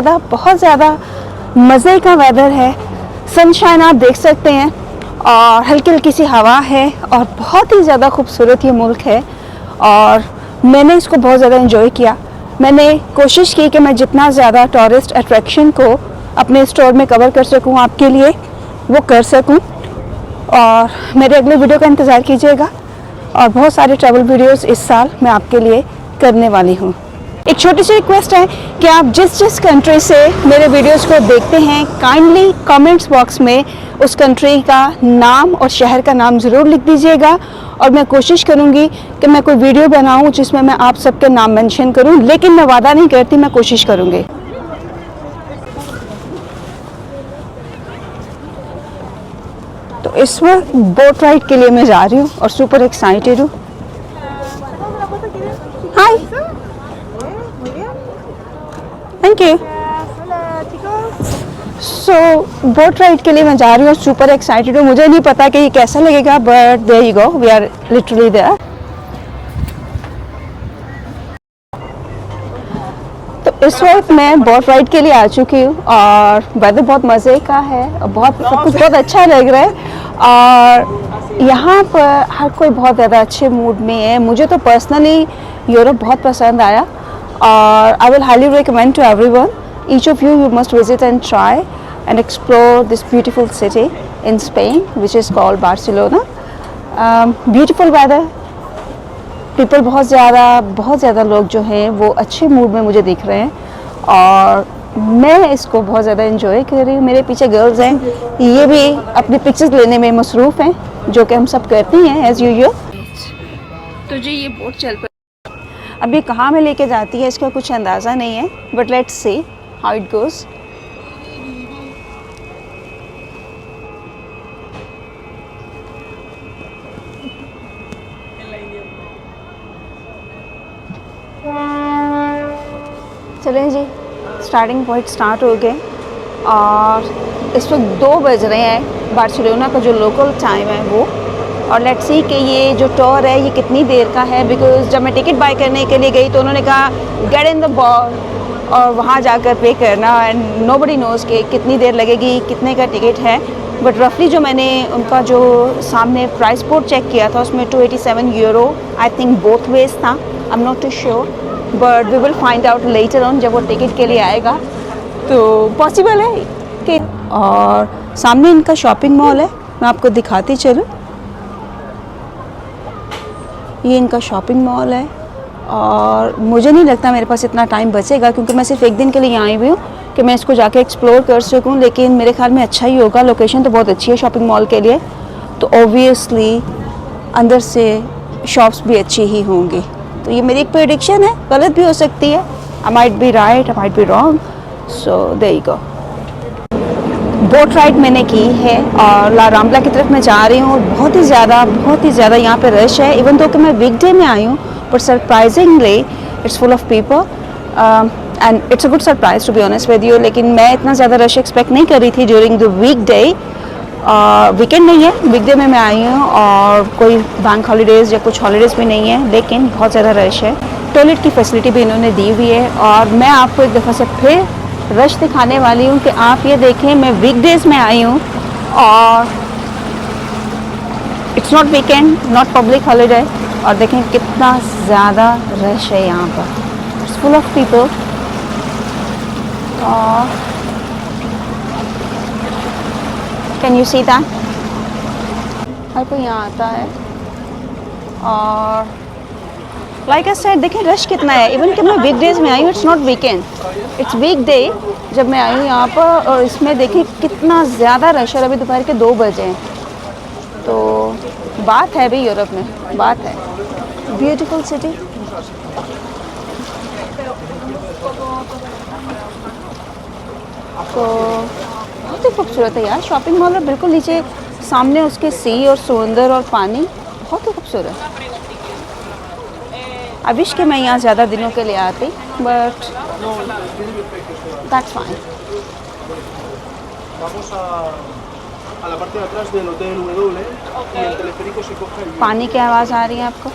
बहुत ज़्यादा मज़े का वेदर है। सनशाइन आप देख सकते हैं और हल्की हल्की सी हवा है और बहुत ही ज़्यादा खूबसूरत ये मुल्क है और मैंने इसको बहुत ज़्यादा एंजॉय किया। मैंने कोशिश की कि मैं जितना ज़्यादा टूरिस्ट अट्रैक्शन को अपने स्टोर में कवर कर सकूं आपके लिए वो कर सकूं। और मेरे अगले वीडियो का इंतज़ार कीजिएगा और बहुत सारे ट्रैवल वीडियोस इस साल मैं आपके लिए करने वाली हूँ। एक छोटी सी रिक्वेस्ट है कि आप जिस कंट्री से मेरे वीडियोस को देखते हैं काइंडली कमेंट्स बॉक्स में उस कंट्री का नाम और शहर का नाम ज़रूर लिख दीजिएगा और मैं कोशिश करूँगी कि मैं कोई वीडियो बनाऊँ जिसमें मैं आप सबके नाम मेंशन करूँ, लेकिन मैं वादा नहीं करती, मैं कोशिश करूँगी। तो इस वक्त बोट राइड के लिए मैं जा रही हूँ और सुपर एक्साइटेड हूँ। Hi, thank you. So boat ride के लिए मैं जा रही हूँ और सुपर एक्साइटेड हूँ। मुझे नहीं पता कि ये कैसा लगेगा, but there you go, we are literally there. तो इस वक्त मैं बोट राइड के लिए आ चुकी हूँ और वेदर बहुत मज़े का है, बहुत सब कुछ बहुत अच्छा लग रहा है और यहाँ पर हर कोई बहुत ज़्यादा अच्छे मूड में है। मुझे तो पर्सनली यूरोप बहुत पसंद आया और I will highly recommend to everyone, each of you must visit and try and explore this beautiful city in Spain which is called Barcelona. Beautiful weather, people बहुत ज़्यादा लोग जो हैं वो अच्छे मूड में मुझे दिख रहे हैं और मैं इसको बहुत ज़्यादा एंजॉय कर रही हूँ। मेरे पीछे गर्ल्स हैं, ये भी अपनी पिक्चर्स लेने में मसरूफ़ हैं, जो कि हम सब करते हैं एज़ यूजुअल। तो जी ये बोट चल पर अब ये कहाँ में लेके जाती है इसका कुछ अंदाज़ा नहीं है, but let's see how it goes. चलें जी, स्टार्टिंग पॉइंट स्टार्ट हो गए और इस वक्त 2 बज रहे हैं बार्सिलोना का जो लोकल टाइम है वो। और लेट्स सी कि ये जो टूर है ये कितनी देर का है, बिकॉज जब मैं टिकट बाय करने के लिए गई तो उन्होंने कहा गेट इन द बॉल और वहाँ जाकर पे करना, एंड नोबडी नोज़ कि कितनी देर लगेगी, कितने का टिकट है। बट रफली जो मैंने उनका जो सामने प्राइस बोर्ड चेक किया था उसमें 287 euro I think both ways था। I am not too sure but we will find out later on जब वो टिकट के लिए आएगा तो पॉसिबल है कि। और सामने इनका शॉपिंग मॉल है, मैं आपको दिखाती चलूँ। ये इनका शॉपिंग मॉल है और मुझे नहीं लगता मेरे पास इतना टाइम बचेगा क्योंकि मैं सिर्फ एक दिन के लिए आई हुई हूँ कि मैं इसको जाके एक्सप्लोर कर सकूँ, लेकिन मेरे ख्याल में अच्छा ही होगा। लोकेशन तो बहुत अच्छी है शॉपिंग मॉल के लिए, तो ऑब्वियसली अंदर से शॉप्स भी अच्छी ही होंगी। तो ये मेरी एक प्रेडिक्शन है, गलत भी हो सकती है, I might be right, I might be wrong, so there you go. Boat ride मैंने की है और ला राम्बला की तरफ मैं जा रही हूँ और बहुत ही ज़्यादा यहाँ पे रश है। इवन तो कि मैं वीकडे में आई हूँ but surprisingly it's full of people and it's a good surprise to be honest with you. लेकिन मैं इतना ज़्यादा रश एक्सपेक्ट नहीं कर रही थी ड्यूरिंग द वीकडे। वीकेंड नहीं है, वीकडे में मैं आई हूँ और कोई बैंक हॉलीडेज़ या कुछ हॉलीडेज़ भी नहीं है, लेकिन बहुत ज़्यादा रश है। टॉयलेट की फैसिलिटी भी इन्होंने दी हुई है और मैं आपको एक दफ़ा से फिर रश दिखाने वाली हूँ कि आप ये देखें, मैं वीकडेज़ में आई हूँ और it's not weekend, not public holiday, और देखें कितना ज़्यादा रश है यहाँ पर, इट्स फुल ऑफ पीपल। और कैन यू सी दैट, हर कोई यहाँ आता है और लाइक आई सेड देखें रश कितना है। इवन कि मैं वीकडेज में आई हूँ, इट्स नॉट वीकेंड, इट्स वीकडे जब मैं आई हूँ यहाँ पर, और इसमें देखें कितना ज़्यादा रश है। अभी दोपहर के 2 बजे हैं, तो बात है भी यूरोप में, बात है। ब्यूटीफुल सिटी, तो बहुत ही खूबसूरत है यार शॉपिंग मॉल, और बिल्कुल नीचे सामने उसके सी और समुंदर और पानी, बहुत ही खूबसूरत। आई विश कि मैं यहाँ ज़्यादा दिनों के लिए आती, बट दैट्स फाइन। पानी की आवाज़ आ रही है आपको?